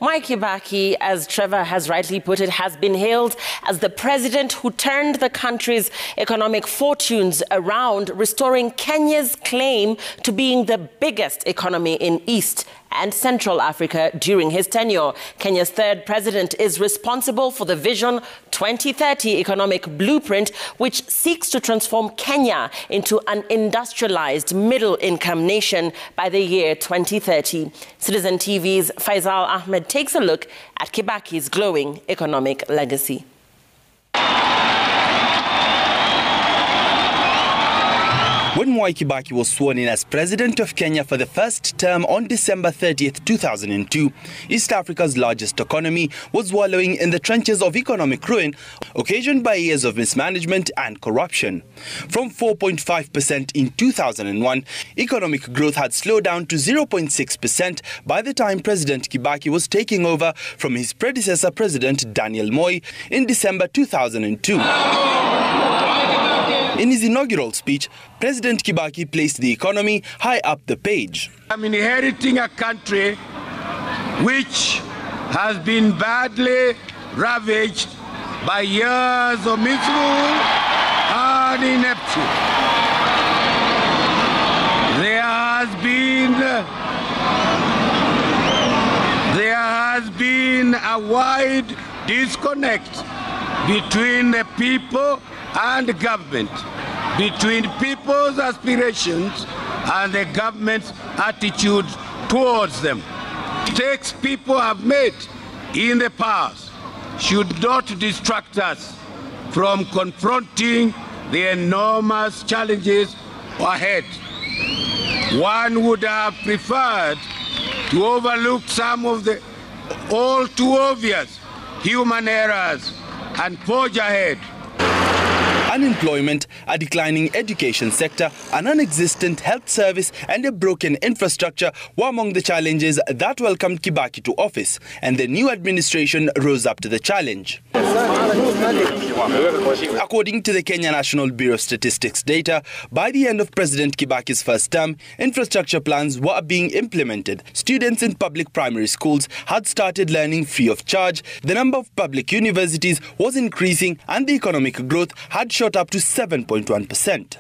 Kibaki, as Trevor has rightly put it, has been hailed as the president who turned the country's economic fortunes around, restoring Kenya's claim to being the biggest economy in East and Central Africa during his tenure. Kenya's third president is responsible for the Vision 2030 economic blueprint, which seeks to transform Kenya into an industrialized middle-income nation by the year 2030. Citizen TV's Faisal Ahmed takes a look at Kibaki's glowing economic legacy. When Kibaki was sworn in as President of Kenya for the first term on December 30th, 2002, East Africa's largest economy was wallowing in the trenches of economic ruin occasioned by years of mismanagement and corruption. From 4.5% in 2001, economic growth had slowed down to 0.6% by the time President Kibaki was taking over from his predecessor, President Daniel Moi, in December 2002. In his inaugural speech, President Kibaki placed the economy high up the page. I'm inheriting a country which has been badly ravaged by years of misrule and ineptitude. There has been a wide disconnect between the people and government, between people's aspirations and the government's attitude towards them. Mistakes people have made in the past should not distract us from confronting the enormous challenges ahead. One would have preferred to overlook some of the all too obvious human errors and forge ahead. Unemployment, a declining education sector, a non-existent health service and a broken infrastructure were among the challenges that welcomed Kibaki to office, and the new administration rose up to the challenge. According to the Kenya National Bureau of Statistics data, by the end of President Kibaki's first term, infrastructure plans were being implemented. Students in public primary schools had started learning free of charge, the number of public universities was increasing, and the economic growth had shot up to 7.1%.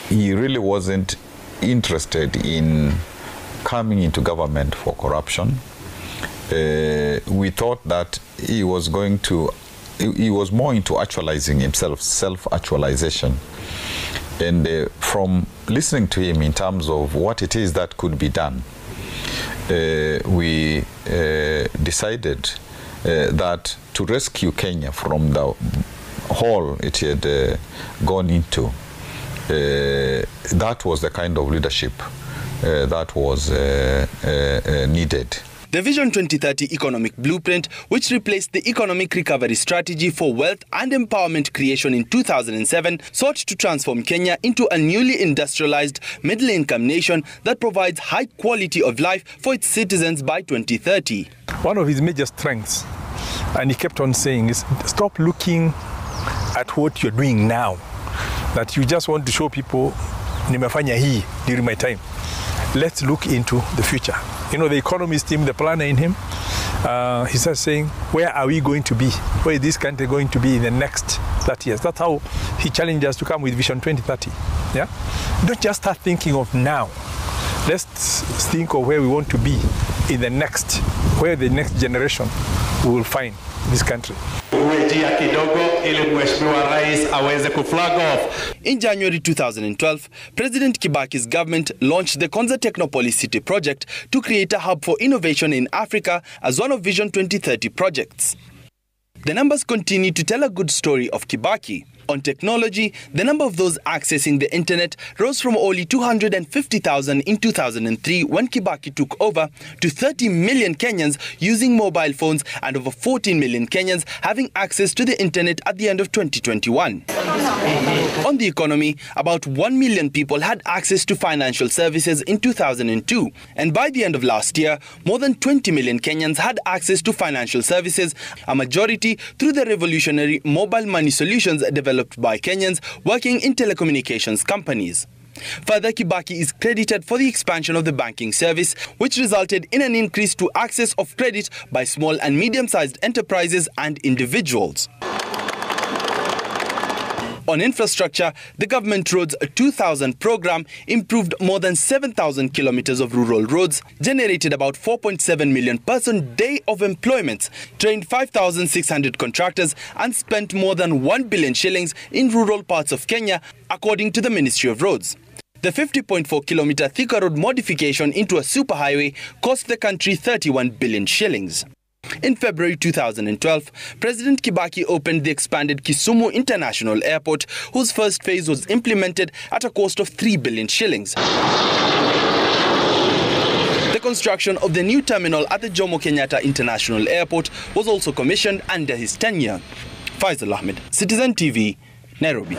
He really wasn't interested in coming into government for corruption. We thought that he was more into actualizing himself, self-actualization. And from listening to him in terms of what it is that could be done, we decided that to rescue Kenya from the hole it had gone into, that was the kind of leadership that was needed. The Vision 2030 economic blueprint, which replaced the economic recovery strategy for wealth and empowerment creation in 2007, sought to transform Kenya into a newly industrialized middle-income nation that provides high quality of life for its citizens by 2030. One of his major strengths, and he kept on saying, is stop looking at what you're doing now, that you just want to show people nimefanya hii during my time. Let's look into the future. You know, the economist team, the planner in him, he starts saying, where are we going to be? Where is this country going to be in the next 30 years? That's how he challenged us to come with Vision 2030. Yeah? Don't just start thinking of now. Let's think of where we want to be in the next, where the next generation will find this country. In January 2012, President Kibaki's government launched the Konza Technopolis City project to create a hub for innovation in Africa as one of Vision 2030 projects. The numbers continue to tell a good story of Kibaki. On technology, the number of those accessing the internet rose from only 250,000 in 2003 when Kibaki took over to 30 million Kenyans using mobile phones and over 14 million Kenyans having access to the internet at the end of 2021. On the economy, about 1 million people had access to financial services in 2002, and by the end of last year, more than 20 million Kenyans had access to financial services, a majority through the revolutionary mobile money solutions developed by Kenyans working in telecommunications companies. Further, Kibaki is credited for the expansion of the banking service, which resulted in an increase to access of credit by small and medium-sized enterprises and individuals. On infrastructure, the government Roads 2000 program improved more than 7,000 kilometers of rural roads, generated about 4.7 million person-day of employment, trained 5,600 contractors and spent more than 1 billion shillings in rural parts of Kenya, according to the Ministry of Roads. The 50.4-kilometer Thika Road modification into a superhighway cost the country 31 billion shillings. In February 2012, President Kibaki opened the expanded Kisumu International Airport, whose first phase was implemented at a cost of 3 billion shillings. The construction of the new terminal at the Jomo Kenyatta International Airport was also commissioned under his tenure. Faisal Ahmed, Citizen TV, Nairobi.